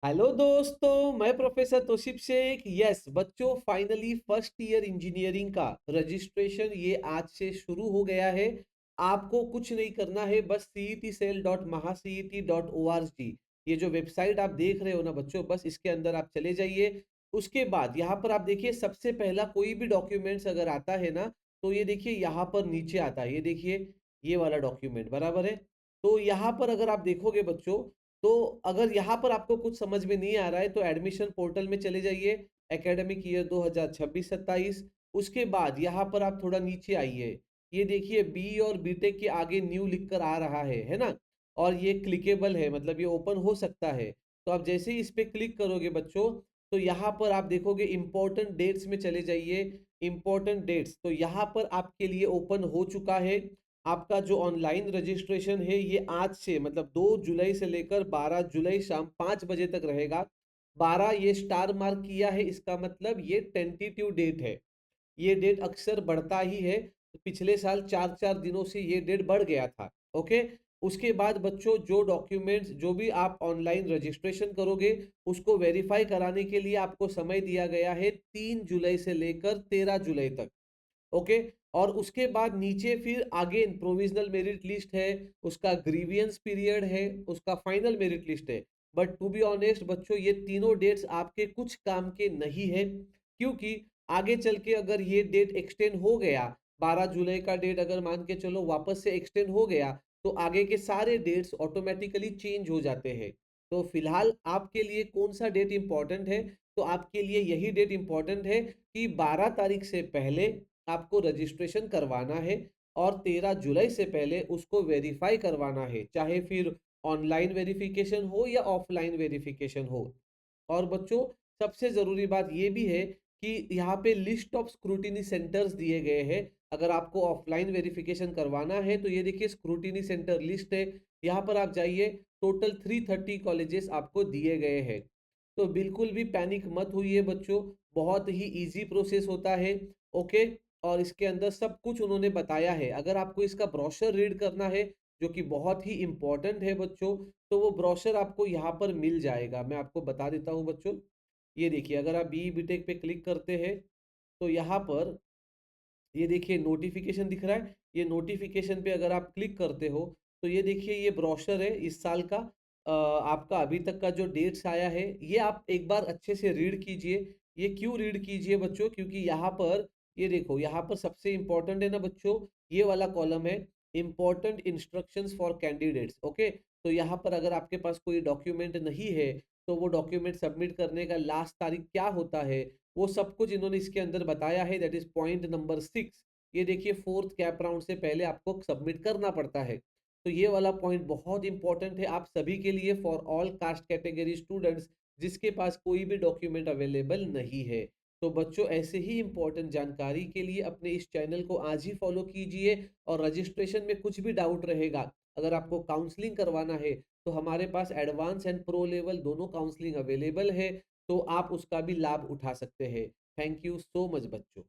Hello दोस्तों, मैं professor Tausif Sheikh. Yes बच्चों, फाइनली फर्स्ट ईयर इंजीनियरिंग का रजिस्ट्रेशन ये आज से शुरू हो गया है। आपको कुछ नहीं करना है, बस cetcell.mahacet.org ये जो वेबसाइट आप देख रहे हो ना बच्चों, बस इसके अंदर आप चले जाइए। उसके बाद यहाँ पर आप देखिए, सबसे पहला कोई भी डॉक्यूमेंट्स अगर आता है ना, तो ये देखिए यहाँ पर नीचे आता है। ये देखिए, ये वाला डॉक्यूमेंट बराबर है। तो यहाँ पर अगर आप देखोगे बच्चों, तो अगर यहाँ पर आपको कुछ समझ में नहीं आ रहा है तो एडमिशन पोर्टल में चले जाइए, एकेडमिक ईयर 2026-27। उसके बाद यहाँ पर आप थोड़ा नीचे आइए, ये देखिए बी और बीटेक के आगे न्यू लिखकर आ रहा है ना। और ये क्लिकेबल है, मतलब ये ओपन हो सकता है। तो आप जैसे ही इस पे क्लिक करोगे बच्चों, तो यहाँ पर आप देखोगे इंपॉर्टेंट डेट्स में चले जाइए। इंपॉर्टेंट डेट्स तो यहाँ पर आपके लिए ओपन हो चुका है। आपका जो ऑनलाइन रजिस्ट्रेशन है ये आज से मतलब 2 जुलाई से लेकर 12 जुलाई शाम 5 बजे तक रहेगा। 12 ये स्टार मार्क किया है, इसका मतलब ये टेंटेटिव डेट है। ये डेट अक्सर बढ़ता ही है। पिछले साल 4-4 दिनों से ये डेट बढ़ गया था। ओके। उसके बाद बच्चों, जो डॉक्यूमेंट्स जो भी आप ऑनलाइन रजिस्ट्रेशन करोगे, उसको वेरीफाई कराने के लिए आपको समय दिया गया है 3 जुलाई से लेकर 13 जुलाई तक। ओके। और उसके बाद नीचे फिर आगे प्रोविजनल मेरिट लिस्ट है, उसका ग्रीवियंस पीरियड है, उसका फाइनल मेरिट लिस्ट है। बट टू बी ऑनेस्ट बच्चों, ये तीनों डेट्स आपके कुछ काम के नहीं है, क्योंकि आगे चल के अगर ये डेट एक्सटेंड हो गया, 12 जुलाई का डेट अगर मान के चलो वापस से एक्सटेंड हो गया, तो आगे के सारे डेट्स ऑटोमेटिकली चेंज हो जाते हैं। तो फिलहाल आपके लिए कौन सा डेट इंपॉर्टेंट है? तो आपके लिए यही डेट इंपॉर्टेंट है कि 12 तारीख से पहले आपको रजिस्ट्रेशन करवाना है और 13 जुलाई से पहले उसको वेरीफाई करवाना है, चाहे फिर ऑनलाइन वेरिफिकेशन हो या ऑफलाइन वेरिफिकेशन हो। और बच्चों, सबसे जरूरी बात ये भी है कि यहाँ पे लिस्ट ऑफ स्क्रूटिनी सेंटर्स दिए गए हैं। अगर आपको ऑफलाइन वेरिफिकेशन करवाना है तो ये देखिए स्क्रूटिनी सेंटर लिस्ट है, यहाँ पर आप जाइए। टोटल 330 कॉलेजेस आपको दिए गए हैं। तो बिल्कुल भी पैनिक मत होइए बच्चों, बहुत ही इजी प्रोसेस होता है। ओके। और इसके अंदर सब कुछ उन्होंने बताया है। अगर आपको इसका ब्रोशर रीड करना है, जो कि बहुत ही इंपॉर्टेंट है बच्चों, तो वो ब्रोशर आपको यहाँ पर मिल जाएगा। मैं आपको बता देता हूँ बच्चों। ये देखिए, अगर आप बी बीटेक पे क्लिक करते हैं, तो यहाँ पर ये देखिए नोटिफिकेशन दिख रहा है। ये नोटिफिकेशन पे अगर आप क्लिक करते हो, तो ये देखिए ये ब्रोशर है इस साल का। आपका अभी तक का जो डेट्स आया है, ये आप एक बार अच्छे से रीड कीजिए। ये क्यों रीड कीजिए बच्चों? क्योंकि यहाँ पर ये देखो, यहाँ पर सबसे इंपॉर्टेंट है ना बच्चों, ये वाला कॉलम है, important instructions for candidates. Okay. तो यहाँ पर अगर आपके पास कोई डॉक्यूमेंट नहीं है, तो वो डॉक्यूमेंट सबमिट करने का लास्ट तारीख क्या होता है, वो सब कुछ इन्होंने इसके अंदर बताया है। That is point number 6। ये देखिए, फोर्थ कैप राउंड से पहले आपको सबमिट करना पड़ता है। तो ये वाला पॉइंट बहुत इंपॉर्टेंट है आप सभी के लिए, for all caste category students जिसके पास कोई भी डॉक्यूमेंट अवेलेबल नहीं है। तो बच्चों, ऐसे ही इंपॉर्टेंट जानकारी के लिए अपने इस चैनल को आज ही फॉलो कीजिए। और रजिस्ट्रेशन में कुछ भी डाउट रहेगा, अगर आपको काउंसलिंग करवाना है, तो हमारे पास एडवांस एंड प्रो लेवल दोनों काउंसलिंग अवेलेबल है। तो आप उसका भी लाभ उठा सकते हैं। थैंक यू सो मच बच्चों।